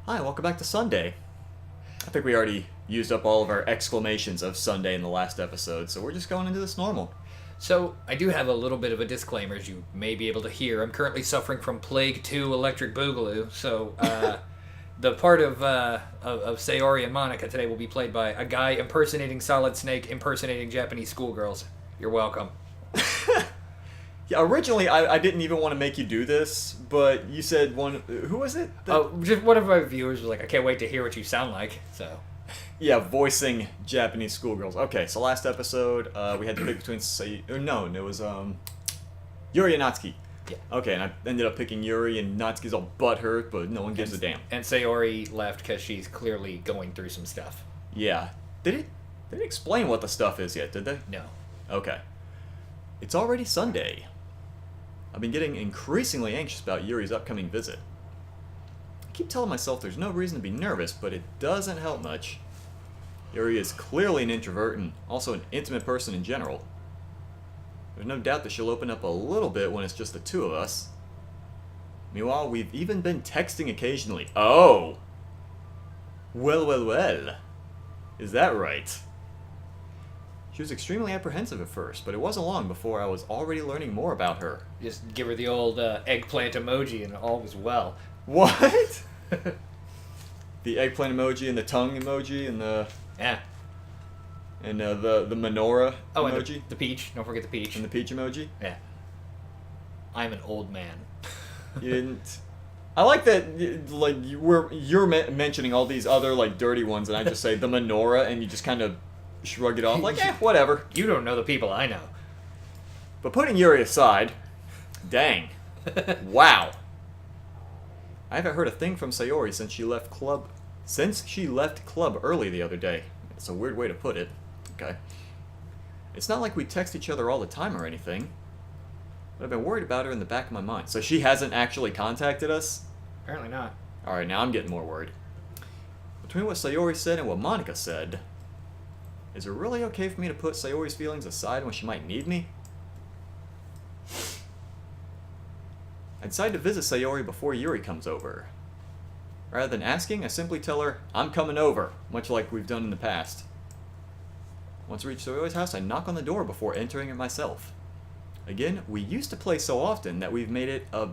Hi, welcome back to Sunday. I think we already used up all of our exclamations of Sunday in the last episode, so we're just going into this normal. So, I do have a little bit of a disclaimer, as you may be able to hear. I'm currently suffering from Plague 2 Electric Boogaloo, so the part of Sayori and Monica today will be played by a guy impersonating Solid Snake, impersonating Japanese schoolgirls. You're welcome. Yeah, originally I didn't even want to make you do this, but you said one... Who was it? Just one of my viewers was like, I can't wait to hear what you sound like, so... Yeah, voicing Japanese schoolgirls. Okay, so last episode, we had to pick between it was Yuri and Natsuki. Yeah. Okay, and I ended up picking Yuri, and Natsuki's all butthurt, but no one gives a damn. And Sayori left because she's clearly going through some stuff. Yeah. Did it explain what the stuff is yet, did they? No. Okay. It's already Sunday. I've been getting increasingly anxious about Yuri's upcoming visit. I keep telling myself there's no reason to be nervous, but it doesn't help much. Yuri is clearly an introvert and also an intimate person in general. There's no doubt that she'll open up a little bit when it's just the two of us. Meanwhile, we've even been texting occasionally. Oh! Well. Is that right? She was extremely apprehensive at first, but it wasn't long before I was already learning more about her. Just give her the old eggplant emoji and all was well. What? The eggplant emoji and the tongue emoji and the... Yeah. And the menorah emoji. And the peach. Don't forget the peach. And the peach emoji. Yeah. I'm an old man. You didn't... I like that, like, you're mentioning all these other, like, dirty ones, and I just say the menorah, and you just kind of shrug it off, like, whatever. You don't know the people I know. But putting Yuri aside, dang. Wow. I haven't heard a thing from Sayori since she left club early the other day. It's a weird way to put it. Okay. It's not like we text each other all the time or anything. But I've been worried about her in the back of my mind. So she hasn't actually contacted us? Apparently not. Alright, now I'm getting more worried. Between what Sayori said and what Monica said, is it really okay for me to put Sayori's feelings aside when she might need me? I decide to visit Sayori before Yuri comes over. Rather than asking, I simply tell her, I'm coming over, much like we've done in the past. Once I reach Sayori's house, I knock on the door before entering it myself. Again, we used to play so often that we've made it a...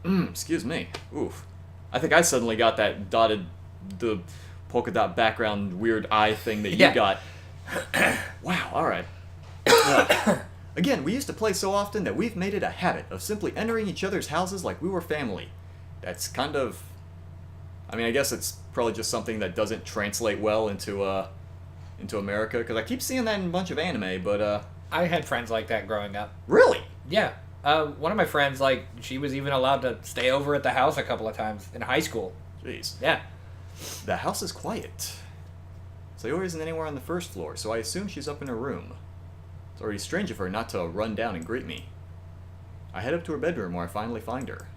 excuse me. Oof. I think I suddenly got that the polka dot background weird eye thing that you got. Wow, alright. Again, we used to play so often that we've made it a habit of simply entering each other's houses like we were family. That's kind of... I mean, I guess it's probably just something that doesn't translate well into America, because I keep seeing that in a bunch of anime, but, I had friends like that growing up. Really? Yeah. One of my friends, like, she was even allowed to stay over at the house a couple of times in high school. Jeez. Yeah. The house is quiet. Sayori isn't anywhere on the first floor, so I assume she's up in her room. It's already strange of her not to run down and greet me. I head up to her bedroom where I finally find her.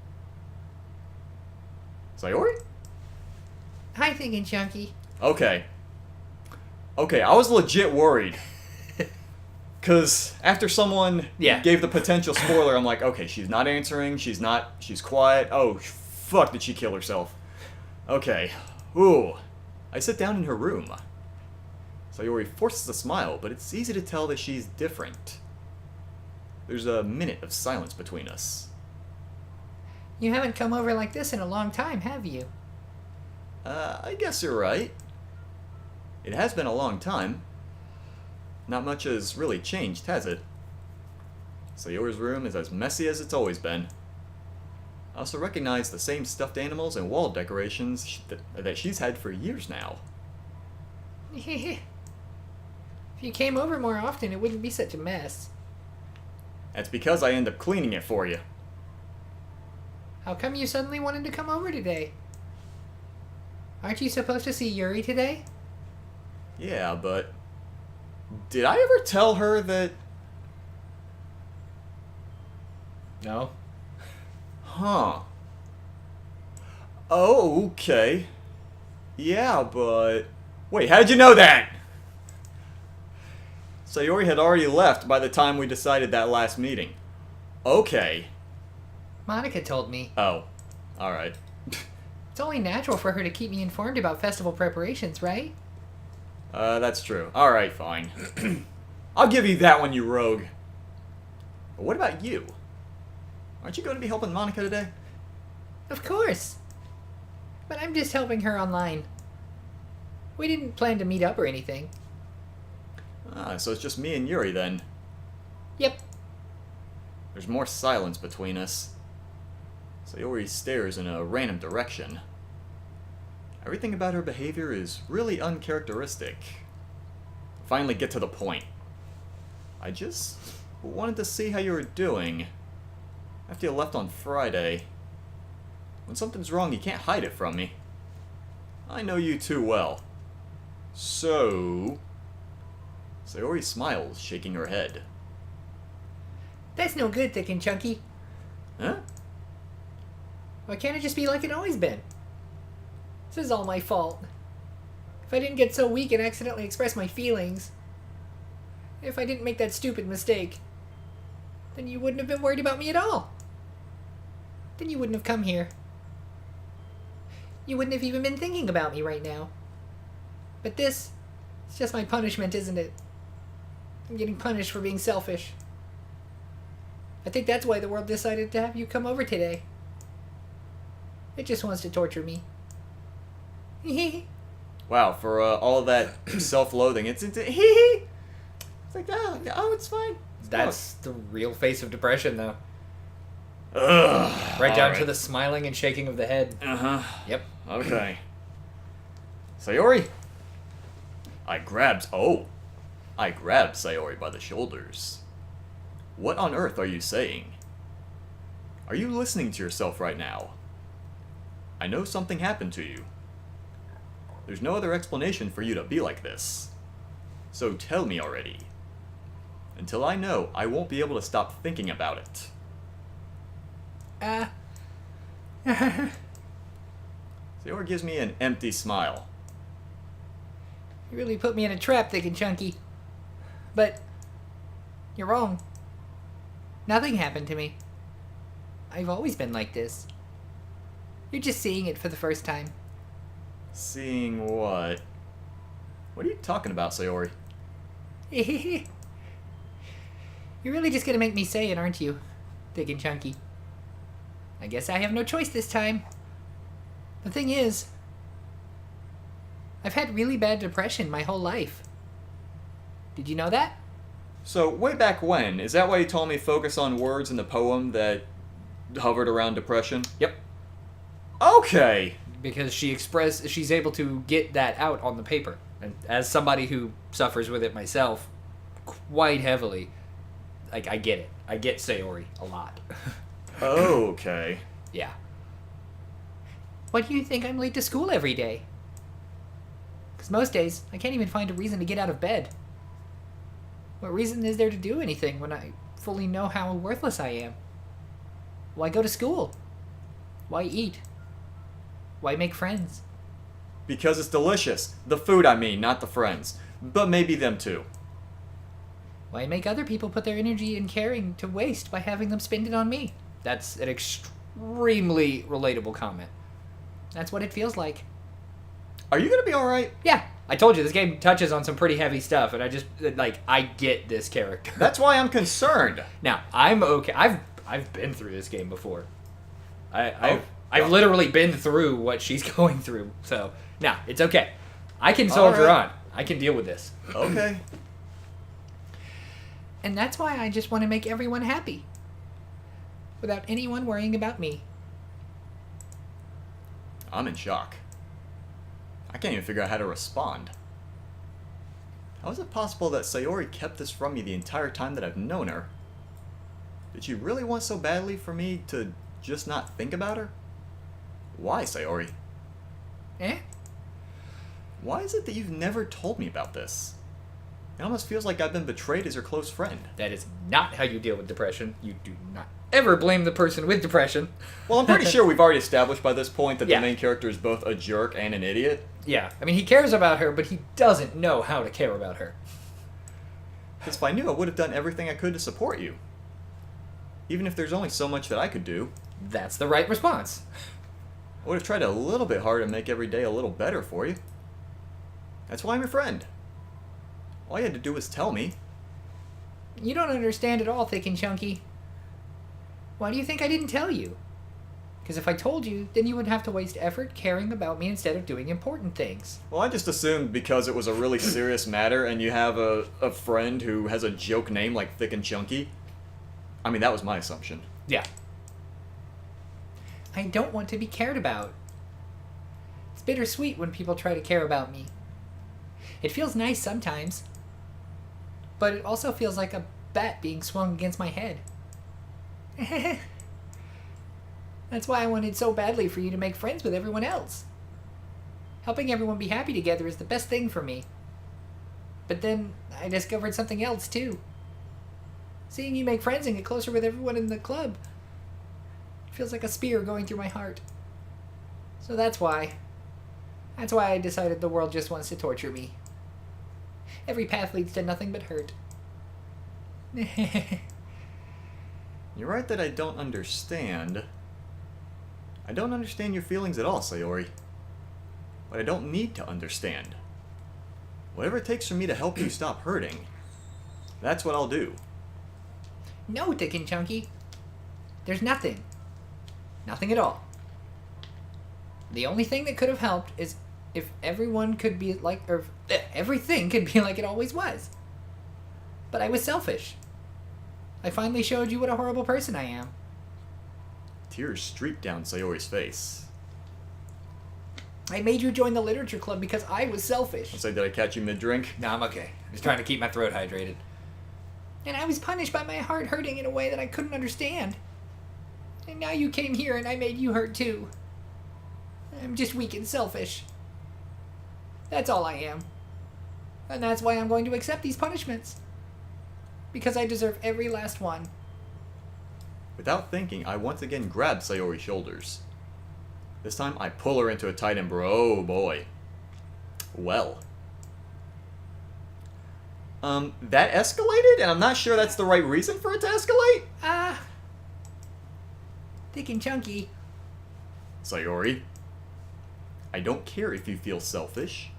Sayori? Hi, thinking Chunky. Okay, I was legit worried. Because after someone gave the potential spoiler, I'm like, okay, she's not answering, she's quiet. Oh, fuck, did she kill herself? Okay. Ooh. I sit down in her room. Sayori forces a smile, but it's easy to tell that she's different. There's a minute of silence between us. You haven't come over like this in a long time, have you? I guess you're right. It has been a long time. Not much has really changed, has it? Sayori's room is as messy as it's always been. I also recognize the same stuffed animals and wall decorations that she's had for years now. If you came over more often, it wouldn't be such a mess. That's because I end up cleaning it for you. How come you suddenly wanted to come over today? Aren't you supposed to see Yuri today? Yeah, but... Did I ever tell her that... No. Huh. Oh, okay. Yeah, but... Wait, how'd you know that? Sayori had already left by the time we decided that last meeting. Okay. Monica told me. Oh. Alright. It's only natural for her to keep me informed about festival preparations, right? That's true. Alright, fine. I'll give you that one, you rogue. But what about you? Aren't you going to be helping Monica today? Of course. But I'm just helping her online. We didn't plan to meet up or anything. Ah, so it's just me and Yuri then. Yep. There's more silence between us. Sayori stares in a random direction. Everything about her behavior is really uncharacteristic. Finally get to the point. I just wanted to see how you were doing after you left on Friday. When something's wrong, you can't hide it from me. I know you too well. So... Sayori smiles, shaking her head. That's no good, Thick and Chunky. Huh? Why can't it just be like it always been? This is all my fault. If I didn't get so weak and accidentally express my feelings, if I didn't make that stupid mistake, then you wouldn't have been worried about me at all. Then you wouldn't have come here. You wouldn't have even been thinking about me right now. But this, it's just my punishment, isn't it? I'm getting punished for being selfish. I think that's why the world decided to have you come over today. It just wants to torture me. Wow, for all of that self-loathing, it's like, oh, it's fine. That's the real face of depression, though. Ugh. Right down Alright. to the smiling and shaking of the head. Uh-huh. Yep. Okay. Sayori? I grabbed Sayori by the shoulders. What on earth are you saying? Are you listening to yourself right now? I know something happened to you. There's no other explanation for you to be like this. So tell me already. Until I know, I won't be able to stop thinking about it. Sayori gives me an empty smile. You really put me in a trap, Thick and Chunky. But you're wrong. Nothing happened to me. I've always been like this. You're just seeing it for the first time. Seeing what? What are you talking about, Sayori? You're really just gonna make me say it, aren't you, Thick and Chunky? I guess I have no choice this time. The thing is, I've had really bad depression my whole life. Did you know that? So, way back when, is that why you told me focus on words in the poem that hovered around depression? Yep. Okay! Because she's able to get that out on the paper. And as somebody who suffers with it myself, quite heavily, like, I get it. I get Sayori a lot. Okay. Yeah. Why do you think I'm late to school every day? Because most days, I can't even find a reason to get out of bed. What reason is there to do anything when I fully know how worthless I am? Why go to school? Why eat? Why make friends? Because it's delicious. The food, I mean, not the friends. But maybe them too. Why make other people put their energy and caring to waste by having them spend it on me? That's an extremely relatable comment. That's what it feels like. Are you gonna be alright? Yeah, I told you, this game touches on some pretty heavy stuff, and I get this character. That's why I'm concerned. Now, I'm okay. I've been through this game before. I've God. literally been through what she's going through. So, now, it's okay. I can soldier Alright. on. I can deal with this. Okay. And that's why I just want to make everyone happy. Without anyone worrying about me. I'm in shock. I can't even figure out how to respond. How is it possible that Sayori kept this from me the entire time that I've known her? Did she really want so badly for me to just not think about her? Why, Sayori? Eh? Why is it that you've never told me about this? It almost feels like I've been betrayed as your close friend. That is not how you deal with depression. You do not ever blame the person with depression. Well, I'm pretty sure we've already established by this point that Yeah. the main character is both a jerk and an idiot. Yeah, I mean, he cares about her, but he doesn't know how to care about her. Because if I knew, I would have done everything I could to support you. Even if there's only so much that I could do. That's the right response. I would have tried a little bit harder to make every day a little better for you. That's why I'm your friend. All you had to do was tell me. You don't understand at all, Thick and Chunky. Why do you think I didn't tell you? Because if I told you, then you would have to waste effort caring about me instead of doing important things. Well, I just assumed because it was a really serious matter and you have a friend who has a joke name like Thick and Chunky. I mean, that was my assumption. Yeah. I don't want to be cared about. It's bittersweet when people try to care about me. It feels nice sometimes. But it also feels like a bat being swung against my head. That's why I wanted so badly for you to make friends with everyone else. Helping everyone be happy together is the best thing for me. But then I discovered something else too. Seeing you make friends and get closer with everyone in the club feels like a spear going through my heart. So that's why I decided the world just wants to torture me. Every path leads to nothing but hurt. You're right that I don't understand. I don't understand your feelings at all, Sayori. But I don't need to understand. Whatever it takes for me to help you stop hurting, that's what I'll do. No, Thick and Chunky. There's nothing. Nothing at all. The only thing that could have helped is if everyone could be like, or everything could be like it always was. But I was selfish. I finally showed you what a horrible person I am. Tears streaked down Sayori's face. I made you join the literature club because I was selfish. I'll say, did I catch you mid-drink? No, I'm okay. I'm just trying to keep my throat hydrated. And I was punished by my heart hurting in a way that I couldn't understand. And now you came here and I made you hurt too. I'm just weak and selfish. That's all I am. And that's why I'm going to accept these punishments. Because I deserve every last one. Without thinking, I once again grabbed Sayori's shoulders. This time, I pull her into a tight embrace. Oh boy. Well. That escalated, and I'm not sure that's the right reason for it to escalate? Thick and Chunky. Sayori, I don't care if you feel selfish.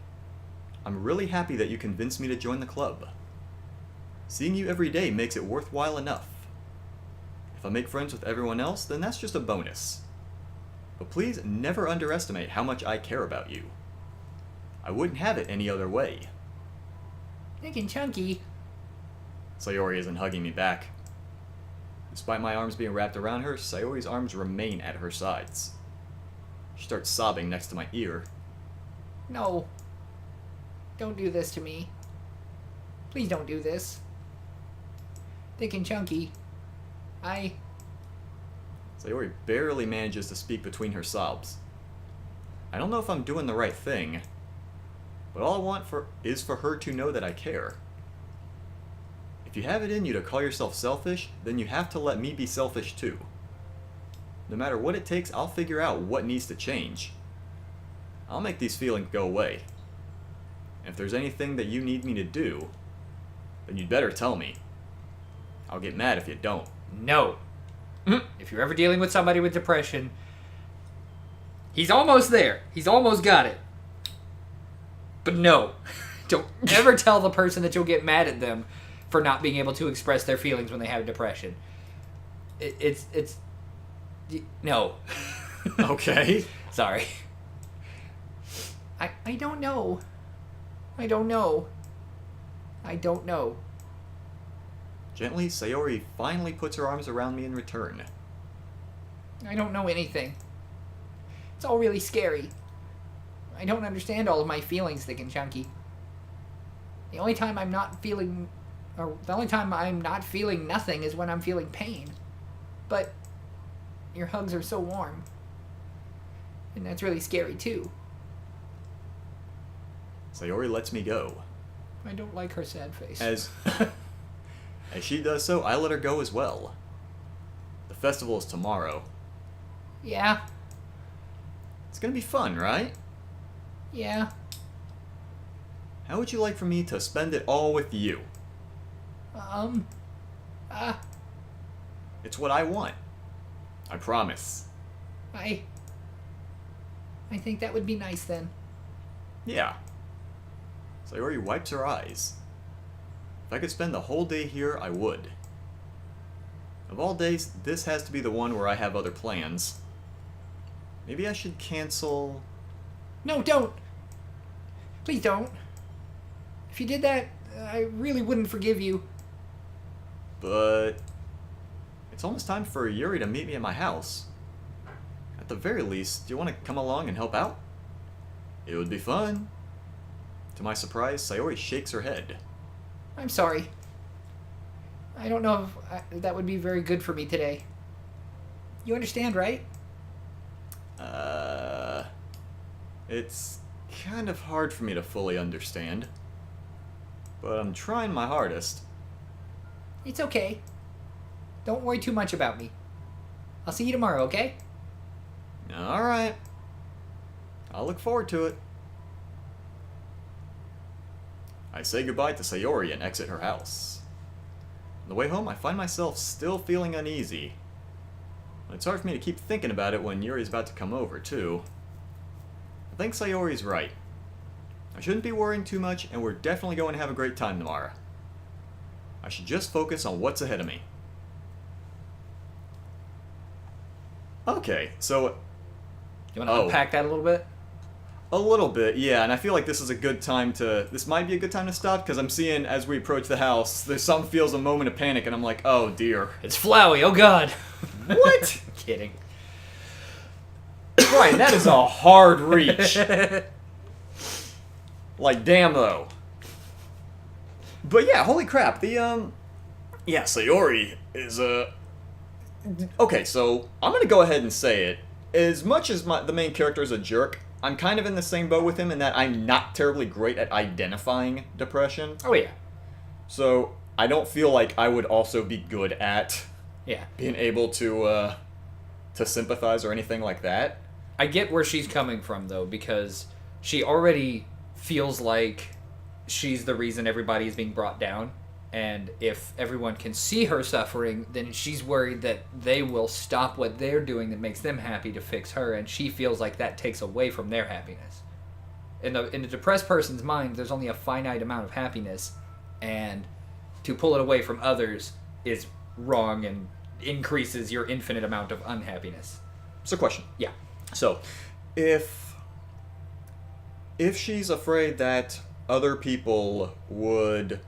I'm really happy that you convinced me to join the club. Seeing you every day makes it worthwhile enough. If I make friends with everyone else, then that's just a bonus. But please never underestimate how much I care about you. I wouldn't have it any other way. Thick and Chunky. Sayori isn't hugging me back. Despite my arms being wrapped around her, Sayori's arms remain at her sides. She starts sobbing next to my ear. No. Don't do this to me. Please don't do this. Thick and Chunky. Sayori barely manages to speak between her sobs. I don't know if I'm doing the right thing, but all I want is for her to know that I care. If you have it in you to call yourself selfish, then you have to let me be selfish too. No matter what it takes, I'll figure out what needs to change. I'll make these feelings go away. And if there's anything that you need me to do, then you'd better tell me. I'll get mad if you don't. No. If you're ever dealing with somebody with depression, he's almost there. He's almost got it. But no. Don't ever tell the person that you'll get mad at them for not being able to express their feelings when they have depression. It's no. Okay. Sorry. I don't know. I don't know. I don't know. Gently, Sayori finally puts her arms around me in return. I don't know anything. It's all really scary. I don't understand all of my feelings, Thick and Chunky. The only time I'm not feeling nothing is when I'm feeling pain. But your hugs are so warm. And that's really scary too. Sayori lets me go. I don't like her sad face. As she does so, I let her go as well. The festival is tomorrow. Yeah. It's gonna be fun, right? Yeah. How would you like for me to spend it all with you? It's what I want. I promise. I think that would be nice then. Yeah. Sayori wipes her eyes. If I could spend the whole day here, I would. Of all days, this has to be the one where I have other plans. Maybe I should cancel... No, don't! Please don't. If you did that, I really wouldn't forgive you. But... it's almost time for Yuri to meet me at my house. At the very least, do you want to come along and help out? It would be fun. To my surprise, Sayori shakes her head. I'm sorry. I don't know if that would be very good for me today. You understand, right? It's kind of hard for me to fully understand. But I'm trying my hardest. It's okay. Don't worry too much about me. I'll see you tomorrow, okay? Alright. I'll look forward to it. I say goodbye to Sayori and exit her house. On the way home, I find myself still feeling uneasy. It's hard for me to keep thinking about it when Yuri's about to come over, too. I think Sayori's right. I shouldn't be worrying too much, and we're definitely going to have a great time tomorrow. I should just focus on what's ahead of me. Okay, so... You want to unpack that a little bit? A little bit, yeah, and I feel like this is a good time to... This might be a good time to stop, because I'm seeing, as we approach the house, there's some feels a moment of panic, and I'm like, oh dear. It's Flowey, oh god. What? Kidding. Brian, that is a hard reach. Like, damn, though. But yeah, holy crap, the, yeah, Sayori is, okay, so, I'm gonna go ahead and say it. As much as the main character is a jerk, I'm kind of in the same boat with him in that I'm not terribly great at identifying depression. Oh, yeah. So, I don't feel like I would also be good at Yeah. being able to sympathize or anything like that. I get where she's coming from, though, because she already feels like she's the reason everybody is being brought down. And if everyone can see her suffering, then she's worried that they will stop what they're doing that makes them happy to fix her, and she feels like that takes away from their happiness. In a depressed person's mind, there's only a finite amount of happiness, and to pull it away from others is wrong and increases your infinite amount of unhappiness. So, question. Yeah. So, if she's afraid that other people would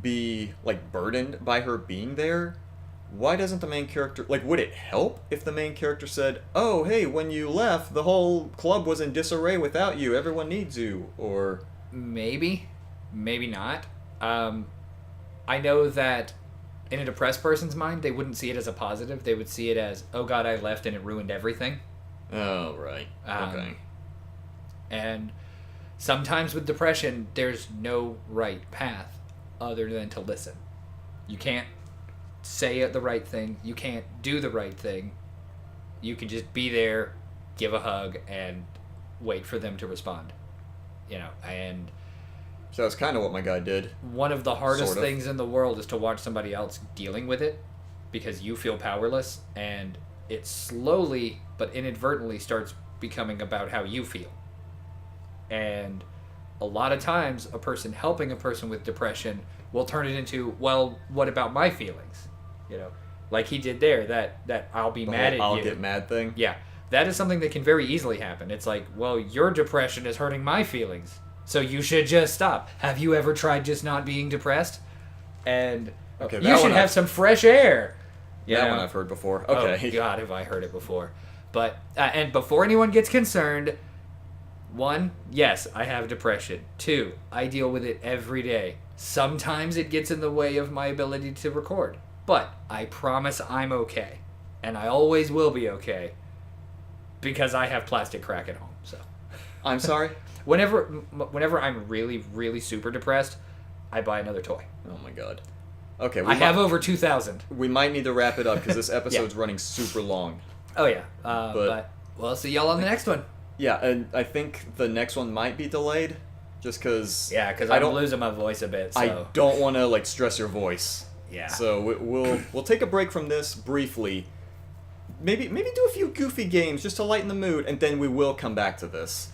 be, like, burdened by her being there, why doesn't the main character... Like, would it help if the main character said, oh, hey, when you left, the whole club was in disarray without you, everyone needs you, or... Maybe. Maybe not. I know that in a depressed person's mind, they wouldn't see it as a positive. They would see it as, oh god, I left and it ruined everything. Oh, right. Okay. And sometimes with depression, there's no right path other than to listen. You can't say the right thing. You can't do the right thing. You can just be there, give a hug, and wait for them to respond. You know, and... So that's kind of what my guy did. One of the hardest Sort of. things in the world is to watch somebody else dealing with it, because you feel powerless, and it slowly but inadvertently starts becoming about how you feel. And a lot of times, a person helping a person with depression will turn it into, well, what about my feelings? You know, like he did there, that I'll be mad at I'll you. get mad thing? Yeah, that is something that can very easily happen. It's like, well, your depression is hurting my feelings, so you should just stop. Have you ever tried just not being depressed? And Okay, you should have some fresh air. You That know? one I've heard before. Okay. Oh, God, have I heard it before. But, and before anyone gets concerned, 1, yes, I have depression. 2, I deal with it every day. Sometimes it gets in the way of my ability to record. But I promise I'm okay. And I always will be okay. Because I have plastic crack at home, so. I'm sorry? Whenever I'm really, really super depressed, I buy another toy. Oh my god. Okay, I have over 2,000. we might need to wrap it up because this episode's running super long. Oh, yeah. But we'll see y'all on the next one. Yeah, and I think the next one might be delayed, just because... Yeah, because I'm losing my voice a bit, so... I don't want to, like, stress your voice. Yeah. So we'll take a break from this briefly. maybe do a few goofy games just to lighten the mood, and then we will come back to this.